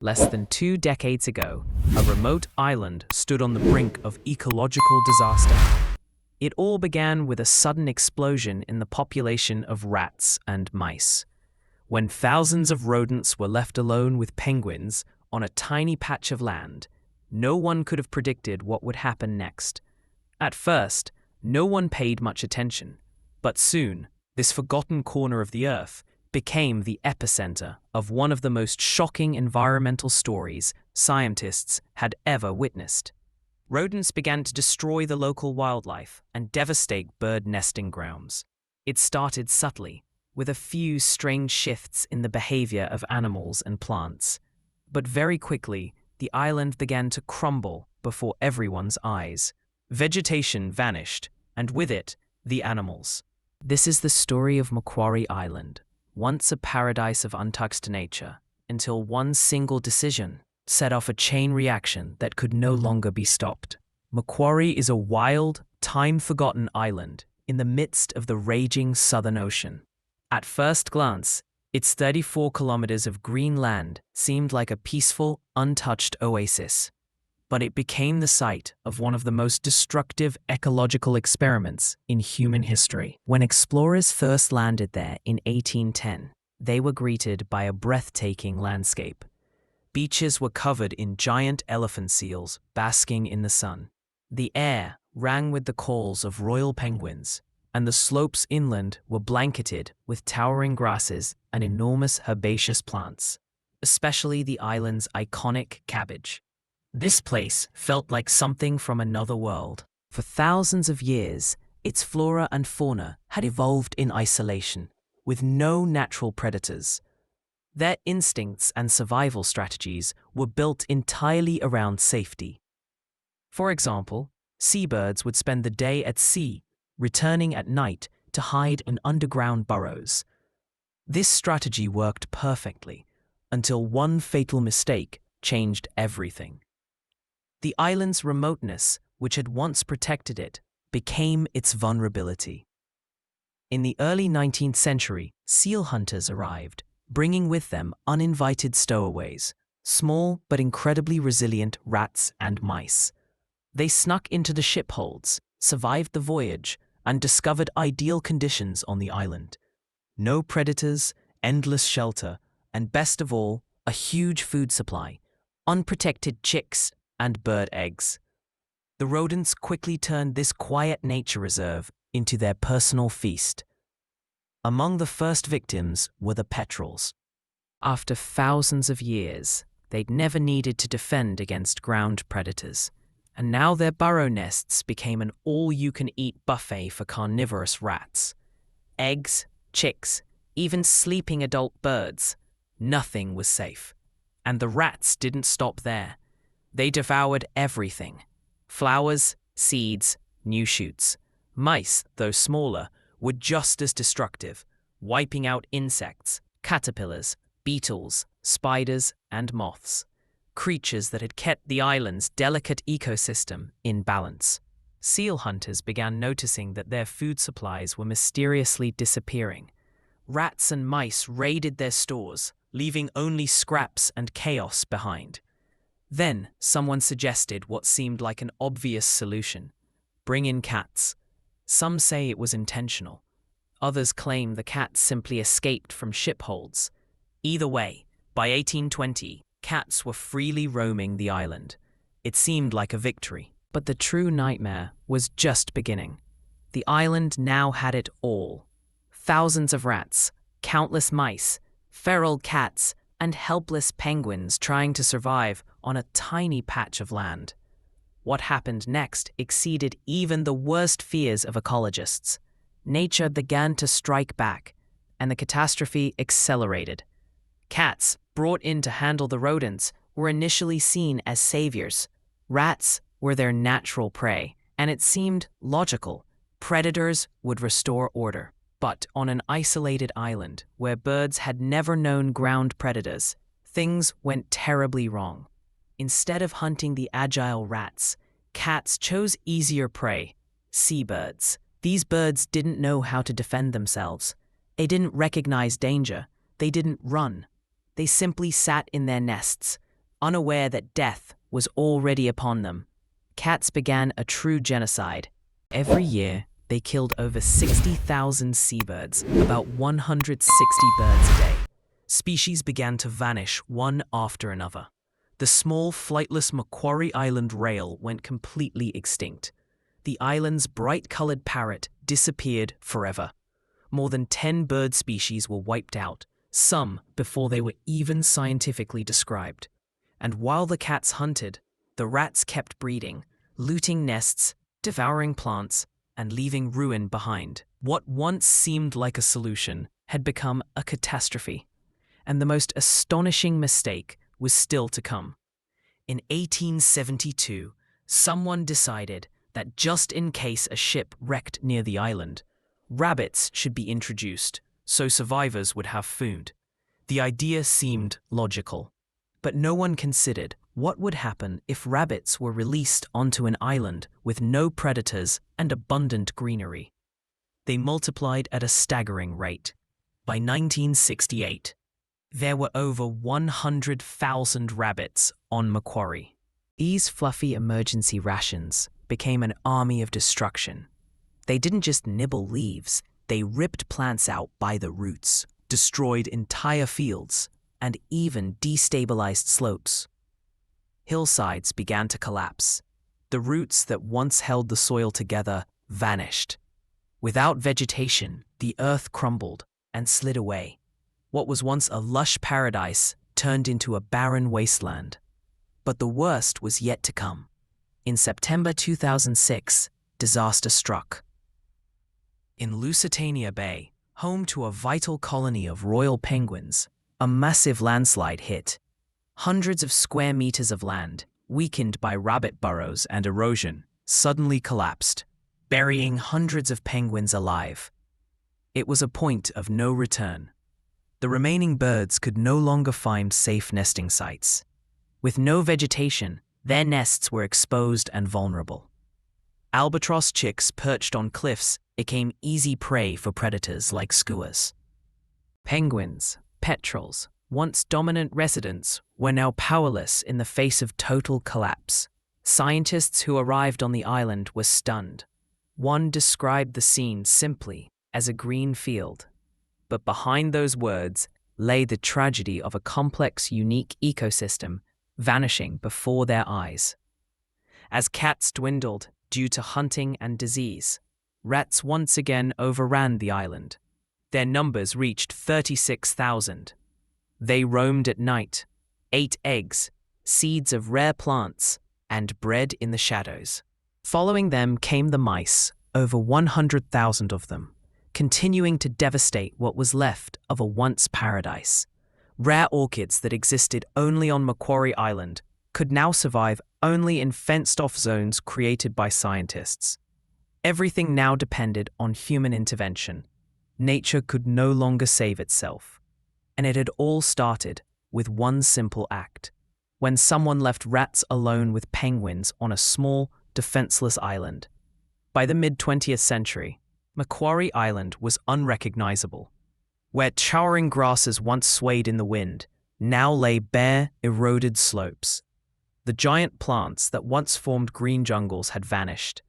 Less than 2 decades ago, a remote island stood on the brink of ecological disaster. It all began with a sudden explosion in the population of rats and mice. When thousands of rodents were left alone with penguins on a tiny patch of land, no one could have predicted what would happen next. At first, no one paid much attention, but soon, this forgotten corner of the earth became the epicenter of one of the most shocking environmental stories scientists had ever witnessed. Rodents began to destroy the local wildlife and devastate bird nesting grounds. It started subtly, with a few strange shifts in the behavior of animals and plants. But very quickly, the island began to crumble before everyone's eyes. Vegetation vanished, and with it, the animals. This is the story of Macquarie Island, once a paradise of untouched nature, until one single decision set off a chain reaction that could no longer be stopped. Macquarie is a wild, time-forgotten island in the midst of the raging Southern Ocean. At first glance, its 34 kilometers of green land seemed like a peaceful, untouched oasis. But it became the site of one of the most destructive ecological experiments in human history. When explorers first landed there in 1810, they were greeted by a breathtaking landscape. Beaches were covered in giant elephant seals basking in the sun. The air rang with the calls of royal penguins, and the slopes inland were blanketed with towering grasses and enormous herbaceous plants, especially the island's iconic cabbage. This place felt like something from another world. For thousands of years, its flora and fauna had evolved in isolation, with no natural predators. Their instincts and survival strategies were built entirely around safety. For example, seabirds would spend the day at sea, returning at night to hide in underground burrows. This strategy worked perfectly, until one fatal mistake changed everything. The island's remoteness, which had once protected it, became its vulnerability. In the early 19th century, seal hunters arrived, bringing with them uninvited stowaways, small but incredibly resilient rats and mice. They snuck into the ship holds, survived the voyage, and discovered ideal conditions on the island. No predators, endless shelter, and best of all, a huge food supply, unprotected chicks, and bird eggs. The rodents quickly turned this quiet nature reserve into their personal feast. Among the first victims were the petrels. After thousands of years, they'd never needed to defend against ground predators, and now their burrow nests became an all-you-can-eat buffet for carnivorous rats. Eggs, chicks, even sleeping adult birds. Nothing was safe. And the rats didn't stop there. They devoured everything: flowers, seeds, new shoots. Mice, though smaller, were just as destructive, wiping out insects, caterpillars, beetles, spiders, and moths, creatures that had kept the island's delicate ecosystem in balance. Seal hunters began noticing that their food supplies were mysteriously disappearing. Rats and mice raided their stores, leaving only scraps and chaos behind. Then, someone suggested what seemed like an obvious solution: bring in cats. Some say it was intentional. Others claim the cats simply escaped from ship holds. Either way, by 1820, cats were freely roaming the island. It seemed like a victory. But the true nightmare was just beginning. The island now had it all: thousands of rats, countless mice, feral cats, and helpless penguins trying to survive on a tiny patch of land. What happened next exceeded even the worst fears of ecologists. Nature began to strike back, and the catastrophe accelerated. Cats, brought in to handle the rodents, were initially seen as saviors. Rats were their natural prey, and it seemed logical. Predators would restore order. But on an isolated island, where birds had never known ground predators, things went terribly wrong. Instead of hunting the agile rats, cats chose easier prey: seabirds. These birds didn't know how to defend themselves. They didn't recognize danger. They didn't run. They simply sat in their nests, unaware that death was already upon them. Cats began a true genocide. Every year, they killed over 60,000 seabirds, about 160 birds a day. Species began to vanish one after another. The small, flightless Macquarie Island rail went completely extinct. The island's bright-colored parrot disappeared forever. More than 10 bird species were wiped out, some before they were even scientifically described. And while the cats hunted, the rats kept breeding, looting nests, devouring plants, and leaving ruin behind. What once seemed like a solution had become a catastrophe. And the most astonishing mistake was still to come. In 1872, someone decided that just in case a ship wrecked near the island, rabbits should be introduced so survivors would have food. The idea seemed logical, but no one considered what would happen if rabbits were released onto an island with no predators and abundant greenery. They multiplied at a staggering rate. By 1968, there were over 100,000 rabbits on Macquarie. These fluffy emergency rations became an army of destruction. They didn't just nibble leaves, they ripped plants out by the roots, destroyed entire fields, and even destabilized slopes. Hillsides began to collapse. The roots that once held the soil together vanished. Without vegetation, the earth crumbled and slid away. What was once a lush paradise turned into a barren wasteland. But the worst was yet to come. In September 2006, disaster struck. In Lusitania Bay, home to a vital colony of royal penguins, a massive landslide hit. Hundreds of square meters of land, weakened by rabbit burrows and erosion, suddenly collapsed, burying hundreds of penguins alive. It was a point of no return. The remaining birds could no longer find safe nesting sites. With no vegetation, their nests were exposed and vulnerable. Albatross chicks perched on cliffs became easy prey for predators like skuas. Penguins, petrels, once dominant residents, were now powerless in the face of total collapse. Scientists who arrived on the island were stunned. One described the scene simply as a green field. But behind those words lay the tragedy of a complex, unique ecosystem vanishing before their eyes. As cats dwindled due to hunting and disease, rats once again overran the island. Their numbers reached 36,000. They roamed at night, ate eggs, seeds of rare plants, and bred in the shadows. Following them came the mice, over 100,000 of them, continuing to devastate what was left of a once paradise. Rare orchids that existed only on Macquarie Island could now survive only in fenced-off zones created by scientists. Everything now depended on human intervention. Nature could no longer save itself. And it had all started with one simple act, when someone left rats alone with penguins on a small, defenseless island. By the mid-20th century, Macquarie Island was unrecognizable. Where towering grasses once swayed in the wind, now lay bare, eroded slopes. The giant plants that once formed green jungles had vanished.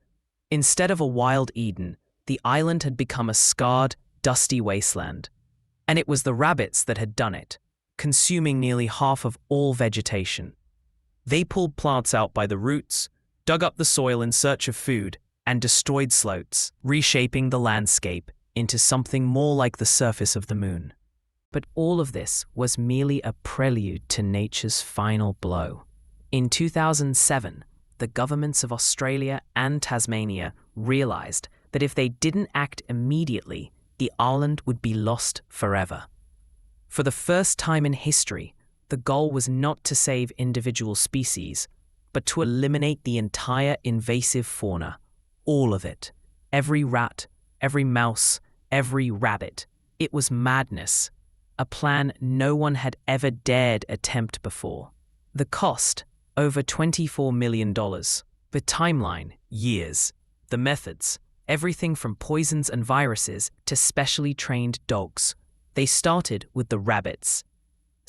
Instead of a wild Eden, the island had become a scarred, dusty wasteland. And it was the rabbits that had done it, consuming nearly half of all vegetation. They pulled plants out by the roots, dug up the soil in search of food, and destroyed slopes, reshaping the landscape into something more like the surface of the moon. But all of this was merely a prelude to nature's final blow. In 2007, the governments of Australia and Tasmania realized that if they didn't act immediately, the island would be lost forever. For the first time in history, the goal was not to save individual species, but to eliminate the entire invasive fauna, all of it. Every rat, every mouse, every rabbit. It was madness, a plan no one had ever dared attempt before. The cost, over $24 million. The timeline, years. The methods, everything from poisons and viruses to specially trained dogs. They started with the rabbits.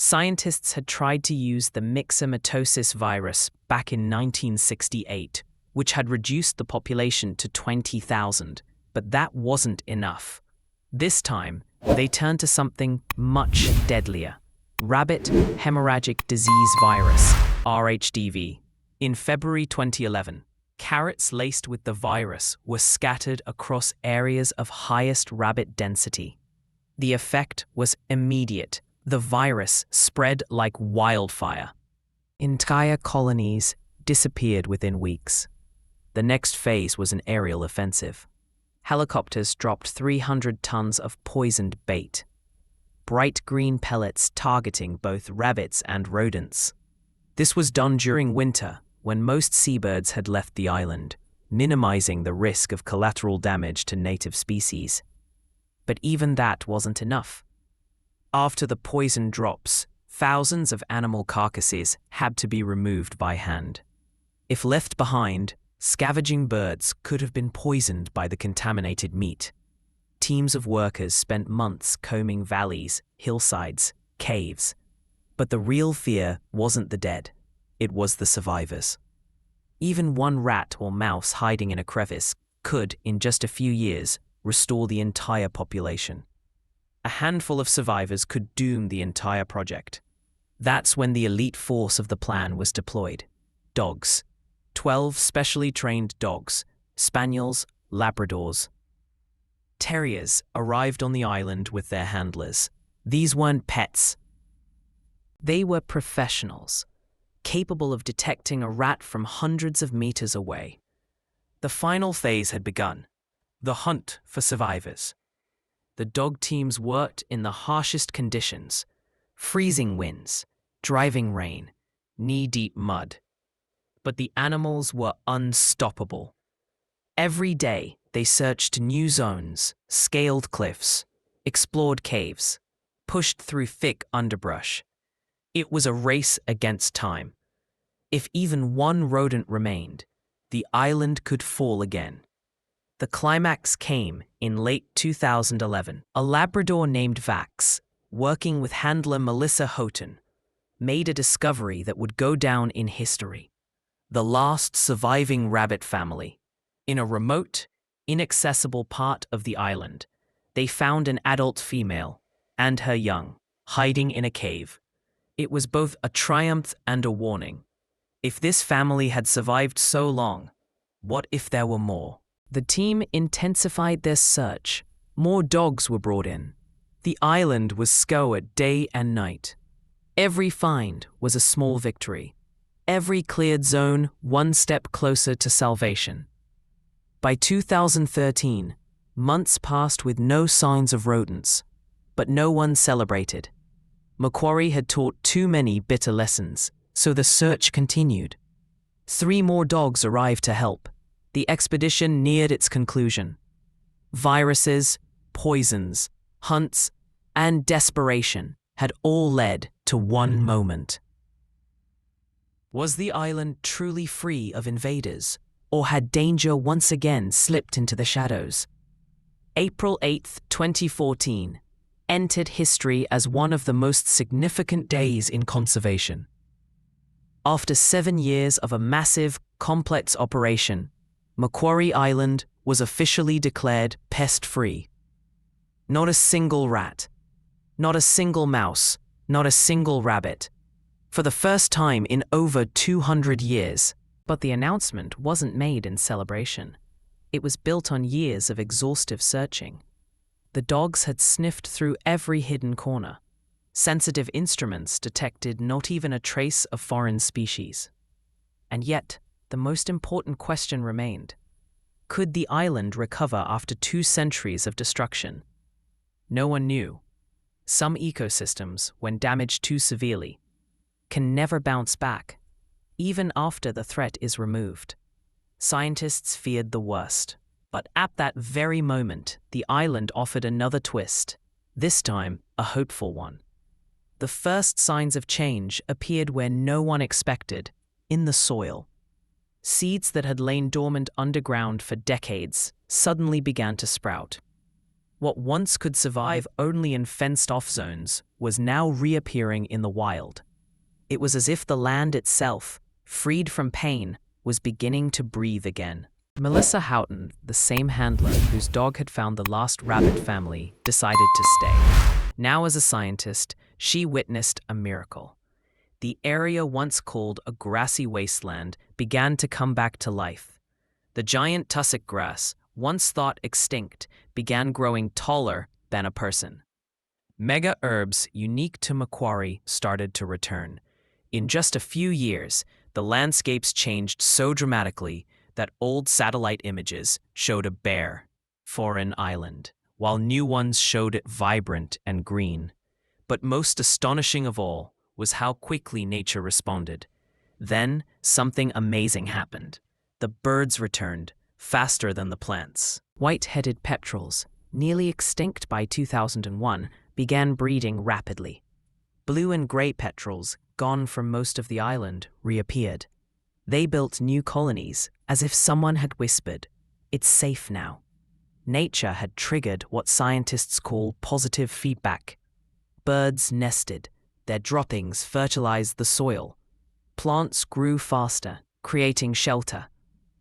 Scientists had tried to use the myxomatosis virus back in 1968, which had reduced the population to 20,000, but that wasn't enough. This time, they turned to something much deadlier: rabbit hemorrhagic disease virus, RHDV. In February 2011, carrots laced with the virus were scattered across areas of highest rabbit density. The effect was immediate. The virus spread like wildfire. Entire colonies disappeared within weeks. The next phase was an aerial offensive. Helicopters dropped 300 tons of poisoned bait, bright green pellets targeting both rabbits and rodents. This was done during winter, when most seabirds had left the island, minimizing the risk of collateral damage to native species. But even that wasn't enough. After the poison drops, thousands of animal carcasses had to be removed by hand. If left behind, scavenging birds could have been poisoned by the contaminated meat. Teams of workers spent months combing valleys, hillsides, caves. But the real fear wasn't the dead, it was the survivors. Even one rat or mouse hiding in a crevice could, in just a few years, restore the entire population. A handful of survivors could doom the entire project. That's when the elite force of the plan was deployed. Dogs. 12 specially trained dogs, spaniels, labradors, terriers, arrived on the island with their handlers. These weren't pets. They were professionals, capable of detecting a rat from hundreds of meters away. The final phase had begun: the hunt for survivors. The dog teams worked in the harshest conditions: freezing winds, driving rain, knee-deep mud. But the animals were unstoppable. Every day, they searched new zones, scaled cliffs, explored caves, pushed through thick underbrush. It was a race against time. If even one rodent remained, the island could fall again. The climax came in late 2011. A Labrador named Vax, working with handler Melissa Houghton, made a discovery that would go down in history. The last surviving rabbit family. In a remote, inaccessible part of the island, they found an adult female and her young, hiding in a cave. It was both a triumph and a warning. If this family had survived so long, what if there were more? The team intensified their search. More dogs were brought in. The island was scoured day and night. Every find was a small victory. Every cleared zone one step closer to salvation. By 2013, months passed with no signs of rodents, but no one celebrated. Macquarie had taught too many bitter lessons, so the search continued. 3 more dogs arrived to help. The expedition neared its conclusion. Viruses, poisons, hunts, and desperation had all led to one moment. Was the island truly free of invaders, or had danger once again slipped into the shadows? April 8, 2014, entered history as one of the most significant days in conservation. After 7 years of a massive, complex operation, Macquarie Island was officially declared pest-free. Not a single rat, not a single mouse, not a single rabbit. For the first time in over 200 years. But the announcement wasn't made in celebration. It was built on years of exhaustive searching. The dogs had sniffed through every hidden corner. Sensitive instruments detected not even a trace of foreign species. And yet, the most important question remained. Could the island recover after 2 centuries of destruction? No one knew. Some ecosystems, when damaged too severely, can never bounce back, even after the threat is removed. Scientists feared the worst. But at that very moment, the island offered another twist, this time a hopeful one. The first signs of change appeared where no one expected, in the soil. Seeds that had lain dormant underground for decades suddenly began to sprout. What once could survive only in fenced-off zones was now reappearing in the wild. It was as if the land itself, freed from pain, was beginning to breathe again. Melissa Houghton, the same handler whose dog had found the last rabbit family, decided to stay. Now as a scientist, she witnessed a miracle. The area once called a grassy wasteland began to come back to life. The giant tussock grass, once thought extinct, began growing taller than a person. Mega herbs unique to Macquarie started to return. In just a few years, the landscapes changed so dramatically that old satellite images showed a bare, foreign island, while new ones showed it vibrant and green. But most astonishing of all was how quickly nature responded. Then, something amazing happened. The birds returned, faster than the plants. White-headed petrels, nearly extinct by 2001, began breeding rapidly. Blue and gray petrels, gone from most of the island, reappeared. They built new colonies, as if someone had whispered, "It's safe now." Nature had triggered what scientists call positive feedback. Birds nested, their droppings fertilized the soil. Plants grew faster, creating shelter.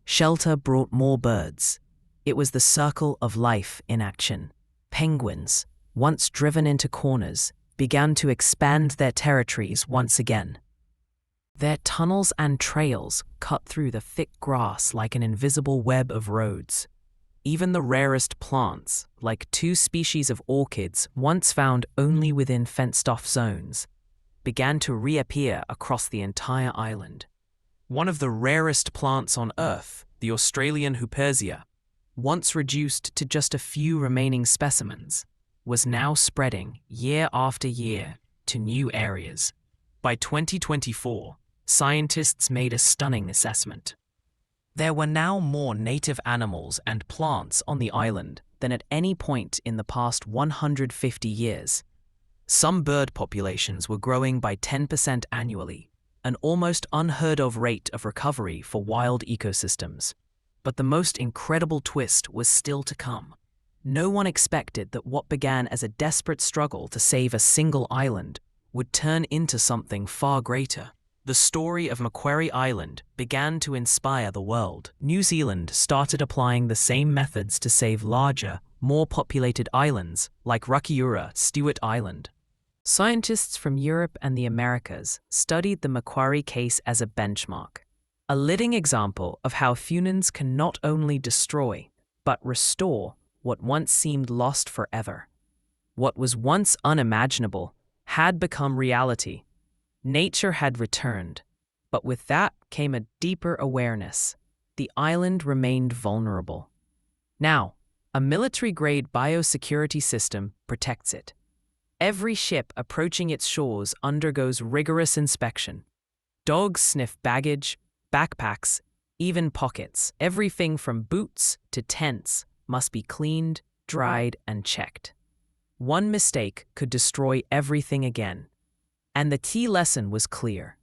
Shelter brought more birds. It was the circle of life in action. Penguins, once driven into corners, began to expand their territories once again. Their tunnels and trails cut through the thick grass like an invisible web of roads. Even the rarest plants, like 2 species of orchids once found only within fenced-off zones, began to reappear across the entire island. One of the rarest plants on Earth, the Australian Hupersia, once reduced to just a few remaining specimens, was now spreading year after year to new areas. By 2024, scientists made a stunning assessment. There were now more native animals and plants on the island than at any point in the past 150 years. Some bird populations were growing by 10% annually, an almost unheard-of rate of recovery for wild ecosystems. But the most incredible twist was still to come. No one expected that what began as a desperate struggle to save a single island would turn into something far greater. The story of Macquarie Island began to inspire the world. New Zealand started applying the same methods to save larger, more populated islands like Rakiura, Stewart Island. Scientists from Europe and the Americas studied the Macquarie case as a benchmark, a living example of how humans can not only destroy, but restore what once seemed lost forever. What was once unimaginable had become reality. Nature had returned, but with that came a deeper awareness. The island remained vulnerable. Now, a military-grade biosecurity system protects it. Every ship approaching its shores undergoes rigorous inspection. Dogs sniff baggage, backpacks, even pockets. Everything from boots to tents must be cleaned, dried, and checked. One mistake could destroy everything again. And the key lesson was clear.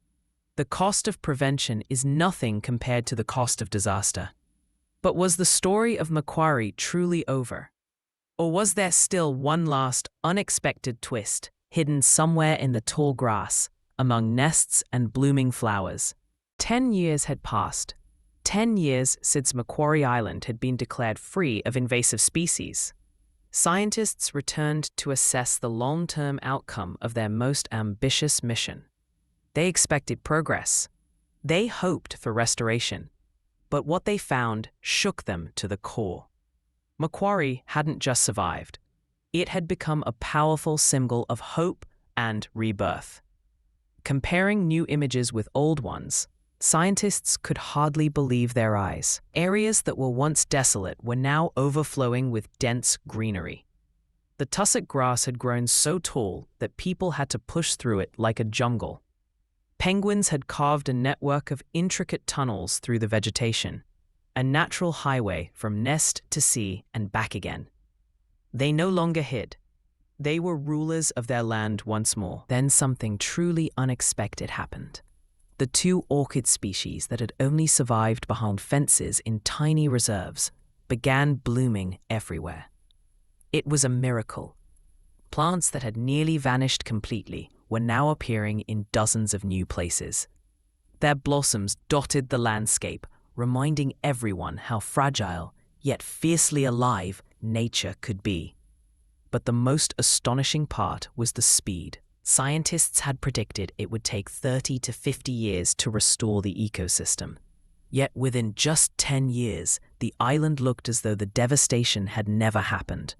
The cost of prevention is nothing compared to the cost of disaster. But was the story of Macquarie truly over? Or was there still one last, unexpected twist, hidden somewhere in the tall grass, among nests and blooming flowers? 10 years had passed. 10 years since Macquarie Island had been declared free of invasive species. Scientists returned to assess the long-term outcome of their most ambitious mission. They expected progress. They hoped for restoration. But what they found shook them to the core. Macquarie hadn't just survived. It had become a powerful symbol of hope and rebirth. Comparing new images with old ones, scientists could hardly believe their eyes. Areas that were once desolate were now overflowing with dense greenery. The tussock grass had grown so tall that people had to push through it like a jungle. Penguins had carved a network of intricate tunnels through the vegetation, a natural highway from nest to sea and back again. They no longer hid. They were rulers of their land once more. Then something truly unexpected happened. The 2 orchid species that had only survived behind fences in tiny reserves began blooming everywhere. It was a miracle. Plants that had nearly vanished completely were now appearing in dozens of new places. Their blossoms dotted the landscape, reminding everyone how fragile, yet fiercely alive, nature could be. But the most astonishing part was the speed. Scientists had predicted it would take 30 to 50 years to restore the ecosystem. Yet within just 10 years, the island looked as though the devastation had never happened.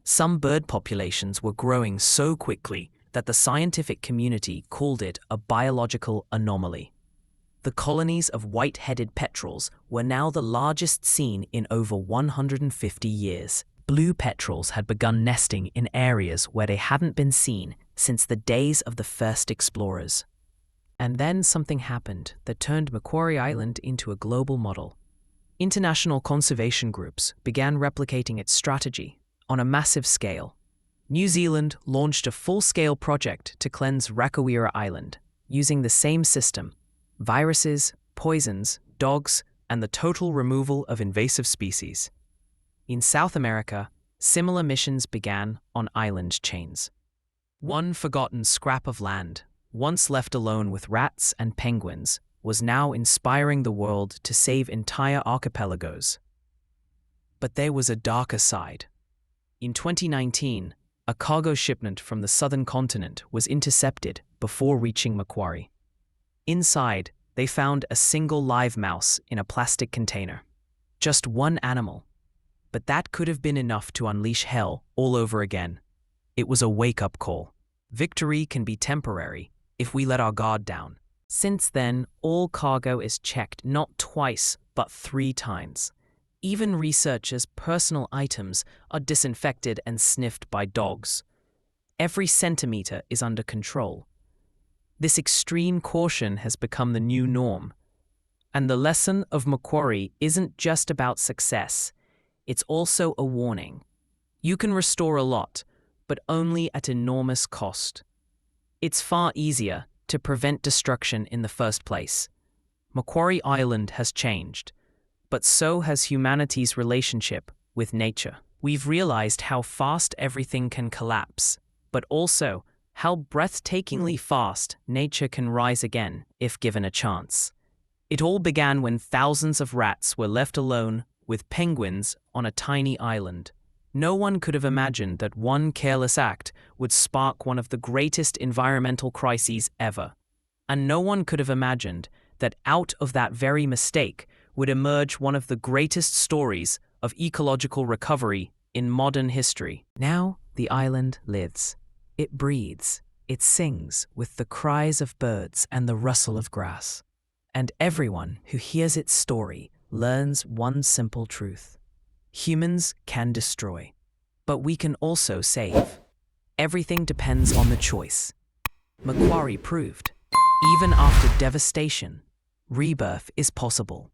Some bird populations were growing so quickly that the scientific community called it a biological anomaly. The colonies of white-headed petrels were now the largest seen in over 150 years. Blue petrels had begun nesting in areas where they hadn't been seen since the days of the first explorers. And then something happened that turned Macquarie Island into a global model. International conservation groups began replicating its strategy on a massive scale. New Zealand launched a full-scale project to cleanse Macquarie Island, using the same system: viruses, poisons, dogs, and the total removal of invasive species. In South America, similar missions began on island chains. One forgotten scrap of land, once left alone with rats and penguins, was now inspiring the world to save entire archipelagos. But there was a darker side. In 2019, a cargo shipment from the southern continent was intercepted before reaching Macquarie. Inside, they found a single live mouse in a plastic container. Just one animal. But that could have been enough to unleash hell all over again. It was a wake-up call. Victory can be temporary if we let our guard down. Since then, all cargo is checked not twice, but 3 times. Even researchers' personal items are disinfected and sniffed by dogs. Every centimeter is under control. This extreme caution has become the new norm. And the lesson of Macquarie isn't just about success. It's also a warning. You can restore a lot, but only at enormous cost. It's far easier to prevent destruction in the first place. Macquarie Island has changed, but so has humanity's relationship with nature. We've realized how fast everything can collapse, but also how breathtakingly fast nature can rise again if given a chance. It all began when thousands of rats were left alone with penguins on a tiny island. No one could have imagined that one careless act would spark one of the greatest environmental crises ever. And no one could have imagined that out of that very mistake would emerge one of the greatest stories of ecological recovery in modern history. Now the island lives. It breathes. It sings with the cries of birds and the rustle of grass. And everyone who hears its story learns one simple truth. Humans can destroy, but we can also save. Everything depends on the choice. Macquarie proved, even after devastation, rebirth is possible.